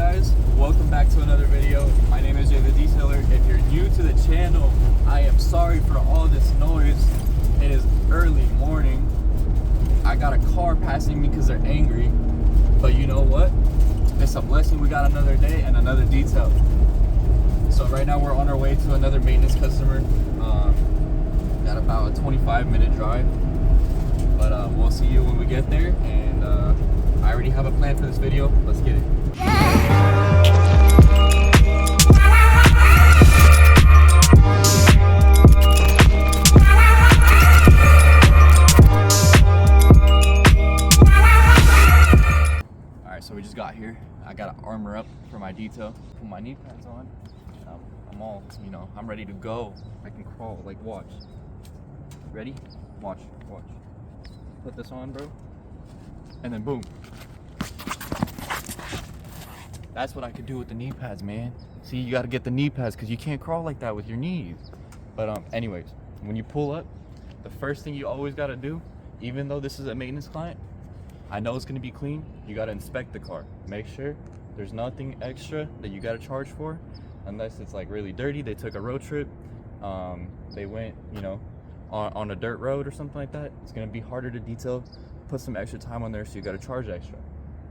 guys, welcome back to another video. My name is Jay the Detailer. If you're new to the channel, I am sorry for all this noise. It is early morning. I got a car passing me because they're angry, but you know what? It's a blessing. We got another day and another detail. So right now we're on our way to another maintenance customer. Got about a 25-minute drive, but we'll see you when we get there. And I already have a plan for this video. Let's get it. Alright, so we just got here. I gotta armor up for my detail. Put my knee pads on. I'm all, I'm ready to go. I can crawl, like watch. Ready? Watch. Put this on, bro. And then boom. That's what I could do with the knee pads, man. See, you gotta get the knee pads because you can't crawl like that with your knees. But anyways, when you pull up, the first thing you always gotta do, even though this is a maintenance client, I know it's gonna be clean, you gotta inspect the car. Make sure there's nothing extra that you gotta charge for, unless it's like really dirty, they took a road trip, they went, on a dirt road or something like that. It's gonna be harder to detail, put some extra time on there, so you gotta charge extra.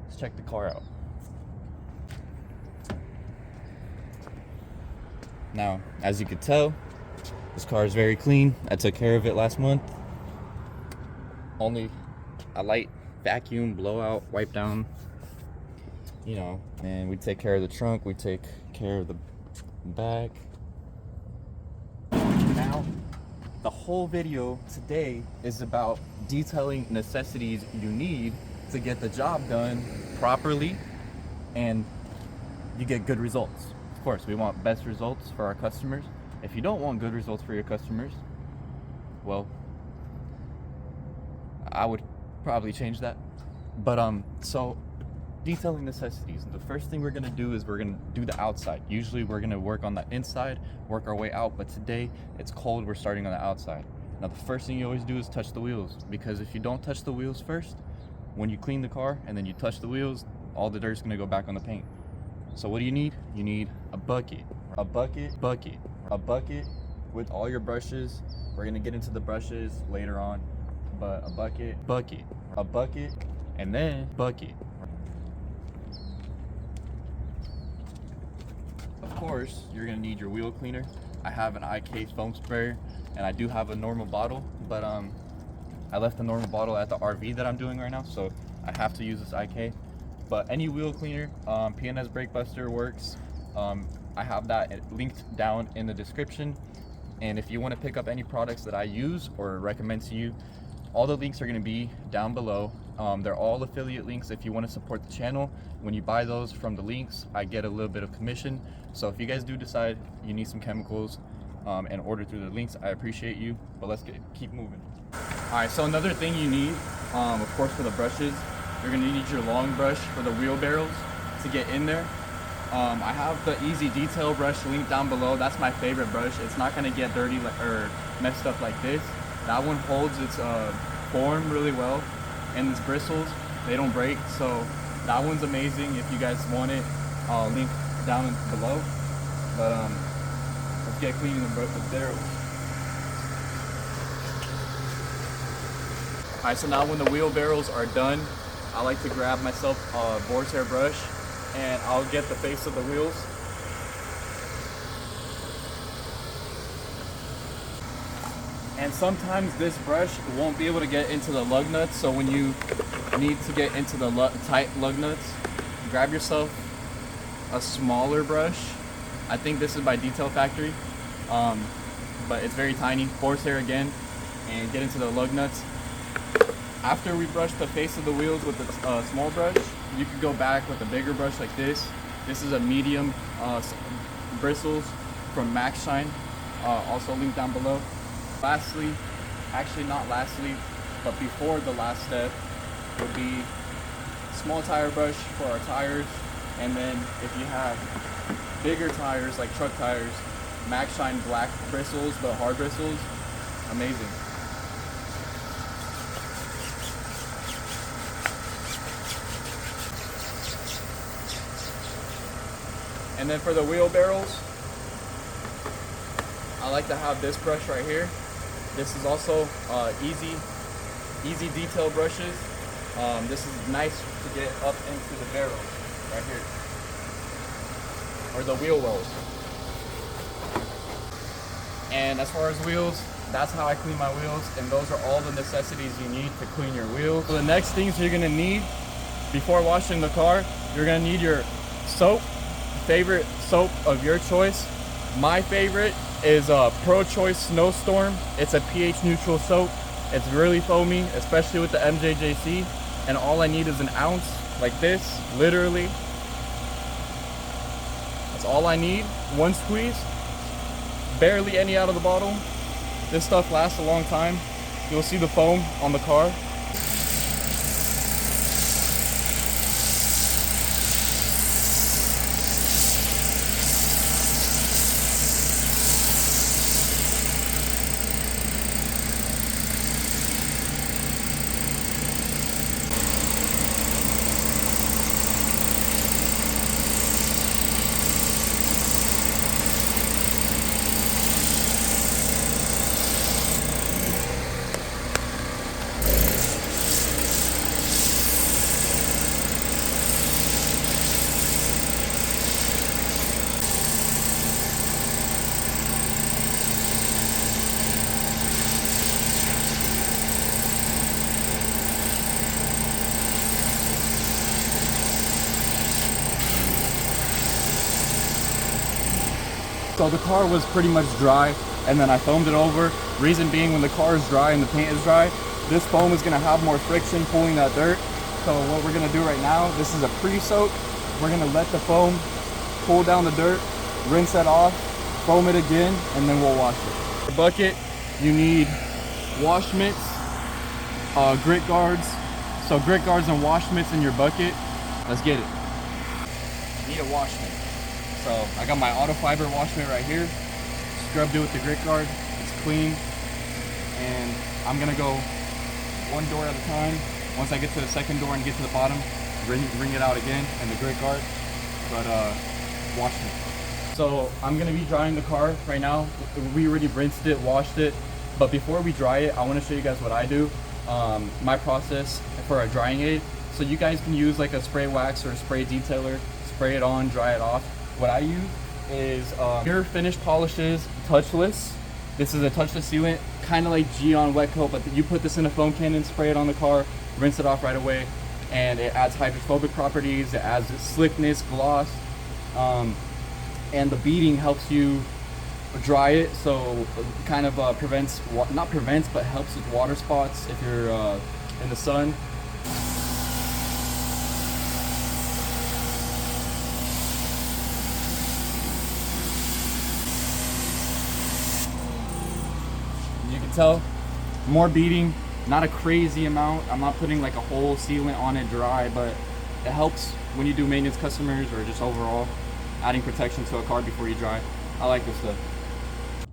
Let's check the car out. Now, as you can tell, this car is very clean. I took care of it last month. Only a light vacuum, blowout, wipe down, and we take care of the trunk, we take care of the back. Now, the whole video today is about detailing necessities you need to get the job done properly and you get good results. Of course, we want best results for our customers. If you don't want good results for your customers, well, I would probably change that. But so detailing necessities, the first thing we're gonna do is we're gonna do the outside. Usually we're gonna work on the inside, work our way out, but today it's cold, we're starting on the outside. Now the first thing you always do is touch the wheels, because if you don't touch the wheels first, when you clean the car and then you touch the wheels, all the dirt's gonna go back on the paint. So what do you need? You need a bucket with all your brushes. We're gonna get into the brushes later on, but a bucket, and then bucket. Of course, you're gonna need your wheel cleaner. I have an IK foam sprayer, and I do have a normal bottle, but I left the normal bottle at the RV that I'm doing right now, so I have to use this IK. But any wheel cleaner, P&S Brake Buster works. I have that linked down in the description. And if you want to pick up any products that I use or recommend to you, all the links are going to be down below. They're all affiliate links. If you want to support the channel, when you buy those from the links, I get a little bit of commission. So if you guys do decide you need some chemicals and order through the links, I appreciate you. But let's keep moving. All right, so another thing you need, of course, for the brushes, you're gonna need your long brush for the wheel barrels to get in there. I have the Easy Detail brush linked down below. That's my favorite brush. It's not gonna get dirty or messed up like this. That one holds its form really well, and its bristles, they don't break. So that one's amazing. If you guys want it, I'll link down below. But let's get cleaning the barrels. All right, so now when the wheel barrels are done, I like to grab myself a boar's hair brush and I'll get the face of the wheels. And sometimes this brush won't be able to get into the lug nuts, so when you need to get into the tight lug nuts, grab yourself a smaller brush. I think this is by Detail Factory, but it's very tiny. Boar's hair again, and get into the lug nuts. After we brush the face of the wheels with the small brush, you can go back with a bigger brush like this. This is a medium bristles from Max Shine, also linked down below. Lastly, actually not lastly, but before the last step would be small tire brush for our tires. And then if you have bigger tires like truck tires, Max Shine black bristles, the hard bristles, amazing. And then for the wheel barrels, I like to have this brush right here. This is also easy detail brushes. This is nice to get up into the barrels right here, or the wheel wells. And as far as wheels, that's how I clean my wheels, and those are all the necessities you need to clean your wheels. So the next things you're gonna need before washing the car, you're gonna need your soap, favorite soap of your choice. My favorite is Pro Choice Snowstorm. It's a pH neutral soap. It's really foamy, especially with the MJJC. And all I need is an ounce, like this, literally. That's all I need. One squeeze, barely any out of the bottle. This stuff lasts a long time. You'll see the foam on the car. So the car was pretty much dry, and then I foamed it over. Reason being, when the car is dry and the paint is dry, this foam is gonna have more friction pulling that dirt. So what we're gonna do right now, this is a pre-soak. We're gonna let the foam pull down the dirt, rinse that off, foam it again, and then we'll wash it. For bucket, you need wash mitts, grit guards. So grit guards and wash mitts in your bucket. Let's get it. You need a wash mitt. So I got my auto fiber wash mitt right here. Scrubbed it with the grit guard. It's clean. And I'm gonna go one door at a time. Once I get to the second door and get to the bottom, wring it out again and the grit guard. But wash mitt. So I'm gonna be drying the car right now. We already rinsed it, washed it. But before we dry it, I wanna show you guys what I do. My process for a drying aid. So you guys can use like a spray wax or a spray detailer, spray it on, dry it off. What I use is Pure Finish Polishes Touchless. This is a touchless sealant, kind of like Jayy wet coat, but you put this in a foam can and spray it on the car, rinse it off right away, and it adds hydrophobic properties, it adds slickness, gloss, and the beading helps you dry it, so it kind of prevents, not prevents, but helps with water spots if you're in the sun. You can tell, more beading, not a crazy amount. I'm not putting like a whole sealant on it dry, but it helps when you do maintenance customers or just overall adding protection to a car before you dry. I like this stuff.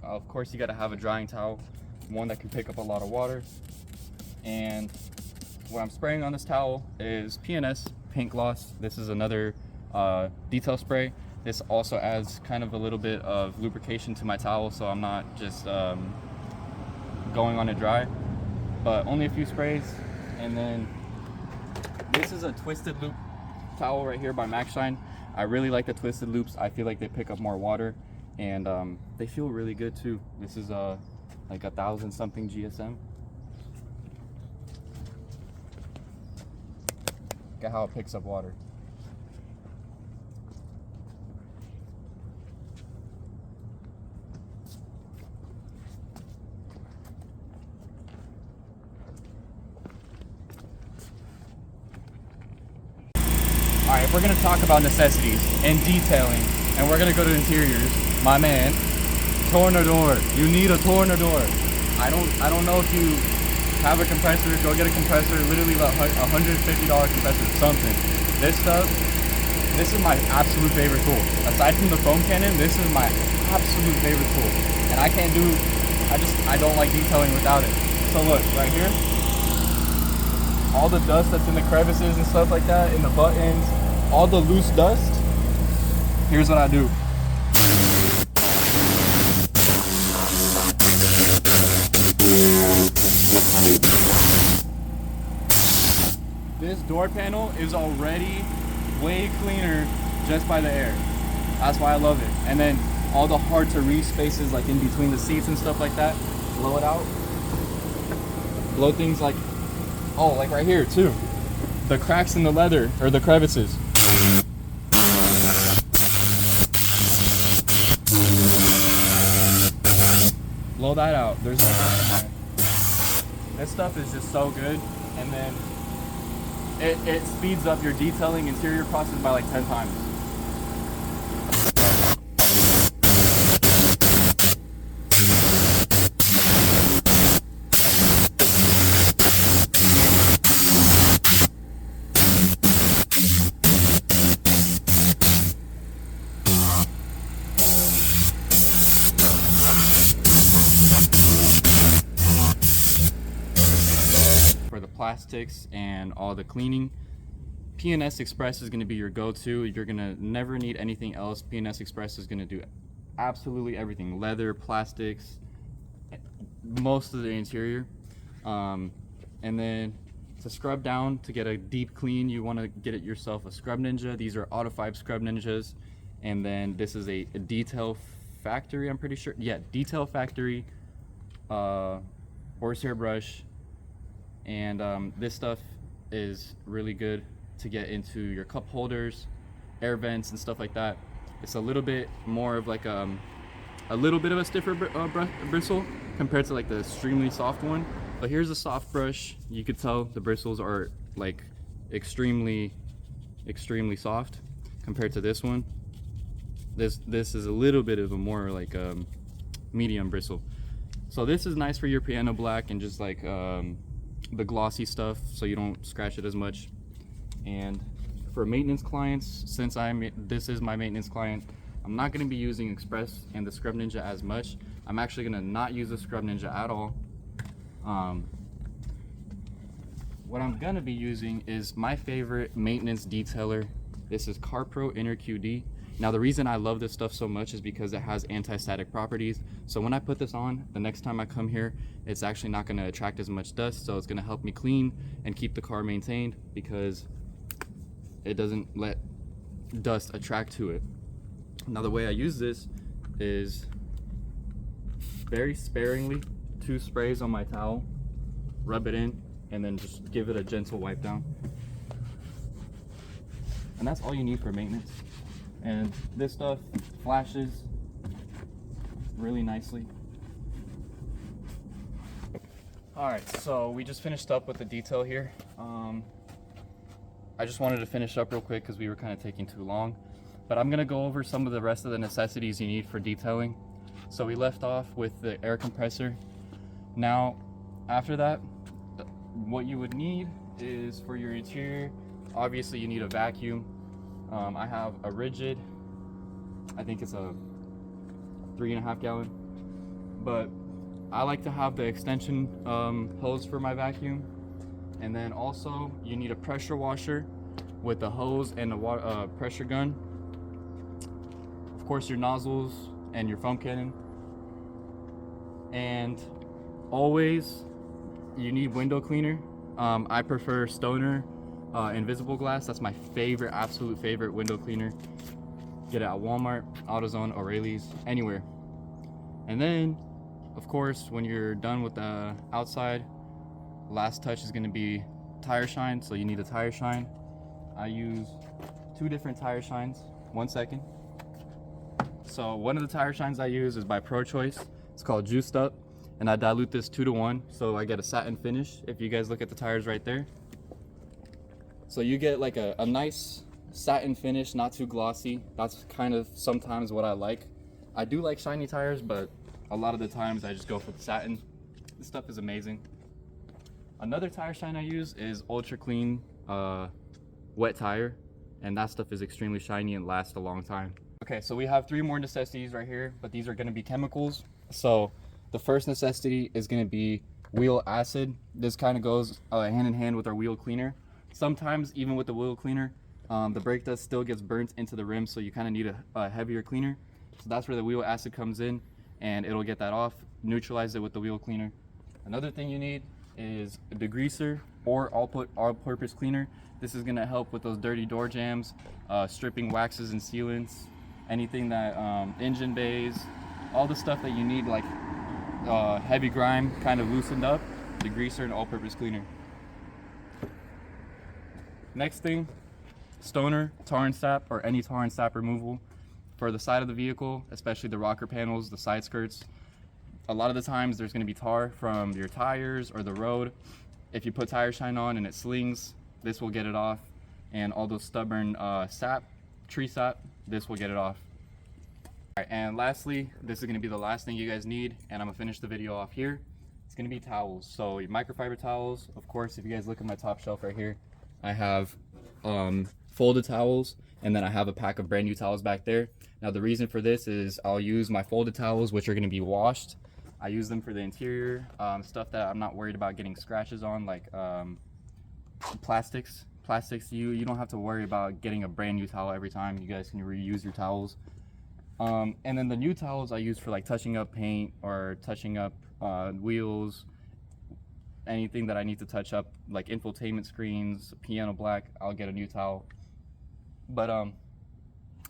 Of course, you gotta have a drying towel, one that can pick up a lot of water. And what I'm spraying on this towel is PNS paint gloss. This is another detail spray. This also adds kind of a little bit of lubrication to my towel, so I'm not just going on it dry, but only a few sprays. And then this is a twisted loop towel right here by MaxShine. I really like the twisted loops. I feel like they pick up more water, and they feel really good too. This is like 1,000 something GSM. Look at how it picks up water. Alright, if we're gonna talk about necessities and detailing, and we're gonna go to interiors, my man, Tornador. You need a Tornador. I don't know if you have a compressor, go get a compressor, literally about $150 compressor, something. This stuff, this is my absolute favorite tool. Aside from the foam cannon, this is my absolute favorite tool. And I don't like detailing without it. So look, right here, all the dust that's in the crevices and stuff like that, in the buttons, all the loose dust, here's what I do. This door panel is already way cleaner just by the air. That's why I love it. And then all the hard to reach spaces like in between the seats and stuff like that, blow it out. Blow things like, oh, like right here too. The cracks in the leather, or the crevices. Blow that out. There's no doubt. This stuff is just so good. And then it speeds up your detailing interior process by like 10 times. For the plastics and all the cleaning, P&S Express is going to be your go-to. You're going to never need anything else. P&S Express is going to do absolutely everything: leather, plastics, most of the interior. And then to scrub down, to get a deep clean, you want to get it yourself a Scrub Ninja. These are Auto5 Scrub Ninjas. And then this is a Detail Factory, I'm pretty sure. Yeah, Detail Factory horsehair brush. And this stuff is really good to get into your cup holders, air vents, and stuff like that. It's a little bit more of like a little bit of a stiffer bristle compared to like the extremely soft one. But here's a soft brush. You could tell the bristles are like extremely soft compared to this one. This is a little bit of a more like medium bristle. So this is nice for your piano black and just like the glossy stuff, so you don't scratch it as much. And for maintenance clients, since this is my maintenance client, I'm not going to be using Express and the Scrub Ninja as much. I'm actually going to not use the Scrub Ninja at all. What I'm going to be using is my favorite maintenance detailer. This is CarPro Inner QD. Now the reason I love this stuff so much is because it has anti-static properties. So when I put this on, the next time I come here, it's actually not going to attract as much dust. So it's going to help me clean and keep the car maintained because it doesn't let dust attract to it. Now the way I use this is very sparingly, 2 sprays on my towel, rub it in, and then just give it a gentle wipe down. And that's all you need for maintenance. And this stuff flashes really nicely. Alright, so we just finished up with the detail here. I just wanted to finish up real quick because we were kind of taking too long. But I'm going to go over some of the rest of the necessities you need for detailing. So we left off with the air compressor. Now, after that, what you would need is for your interior, obviously you need a vacuum. I have a rigid, I think it's a 3.5 gallon, but I like to have the extension hose for my vacuum. And then also you need a pressure washer with the hose and a pressure gun. Of course, your nozzles and your foam cannon. And always you need window cleaner. I prefer Stoner Invisible Glass. That's my favorite, absolute favorite window cleaner. Get it at Walmart, AutoZone, O'Reilly's, anywhere. And then, of course, when you're done with the outside, last touch is going to be tire shine. So you need a tire shine. I use 2 different tire shines. 1 second. So one of the tire shines I use is by Pro Choice. It's called Juiced Up, and I dilute this 2-to-1, so I get a satin finish. If you guys look at the tires right there, so you get like a nice satin finish, not too glossy. That's kind of sometimes what I like. I do like shiny tires, but a lot of the times I just go for the satin. This stuff is amazing. Another tire shine I use is Ultra Clean Wet Tire, and that stuff is extremely shiny and lasts a long time. Okay, so we have 3 more necessities right here, but these are going to be chemicals. So the first necessity is going to be wheel acid. This kind of goes hand in hand with our wheel cleaner. Sometimes even with the wheel cleaner, the brake dust still gets burnt into the rim, so you kind of need a heavier cleaner. So that's where the wheel acid comes in, and it'll get that off, neutralize it with the wheel cleaner. Another thing you need is a degreaser or all-purpose cleaner. This is gonna help with those dirty door jambs, stripping waxes and sealants, anything that engine bays, all the stuff that you need, like heavy grime kind of loosened up. Degreaser and all-purpose cleaner. Next thing, stoner, tar and sap, or any tar and sap removal for the side of the vehicle, especially the rocker panels, the side skirts. A lot of the times there's going to be tar from your tires or the road. If you put tire shine on and it slings, this will get it off. And all those stubborn sap, tree sap, this will get it off. All right, and lastly, this is going to be the last thing you guys need, and I'm going to finish the video off here. It's going to be towels. So your microfiber towels, of course, if you guys look at my top shelf right here, I have folded towels, and then I have a pack of brand new towels back there. Now the reason for this is I'll use my folded towels, which are going to be washed. I use them for the interior stuff that I'm not worried about getting scratches on, like plastics. You don't have to worry about getting a brand new towel every time. You guys can reuse your towels. And then the new towels I use for like touching up paint or touching up wheels, anything that I need to touch up, like infotainment screens, piano black, I'll get a new towel. But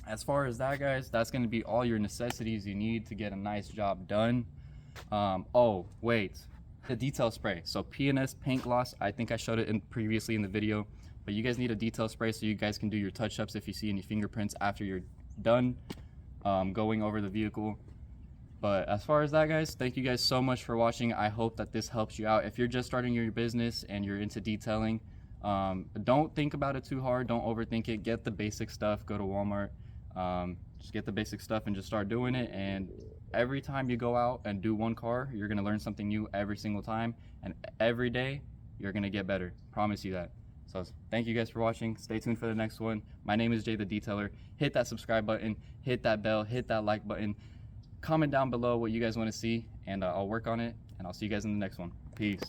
as far as that, guys, that's going to be all your necessities you need to get a nice job done. Oh wait, the detail spray. So P&S paint gloss, I think I showed it previously in the video, but you guys need a detail spray so you guys can do your touch-ups if you see any fingerprints after you're done going over the vehicle. But as far as that, guys, thank you guys so much for watching. I hope that this helps you out. If you're just starting your business and you're into detailing, don't think about it too hard. Don't overthink it. Get the basic stuff. Go to Walmart. Just get the basic stuff and just start doing it. And every time you go out and do one car, you're going to learn something new every single time. And every day, you're going to get better. Promise you that. So thank you guys for watching. Stay tuned for the next one. My name is Jay the Detailer. Hit that subscribe button. Hit that bell. Hit that like button. Comment down below what you guys want to see, and I'll work on it, and I'll see you guys in the next one. Peace.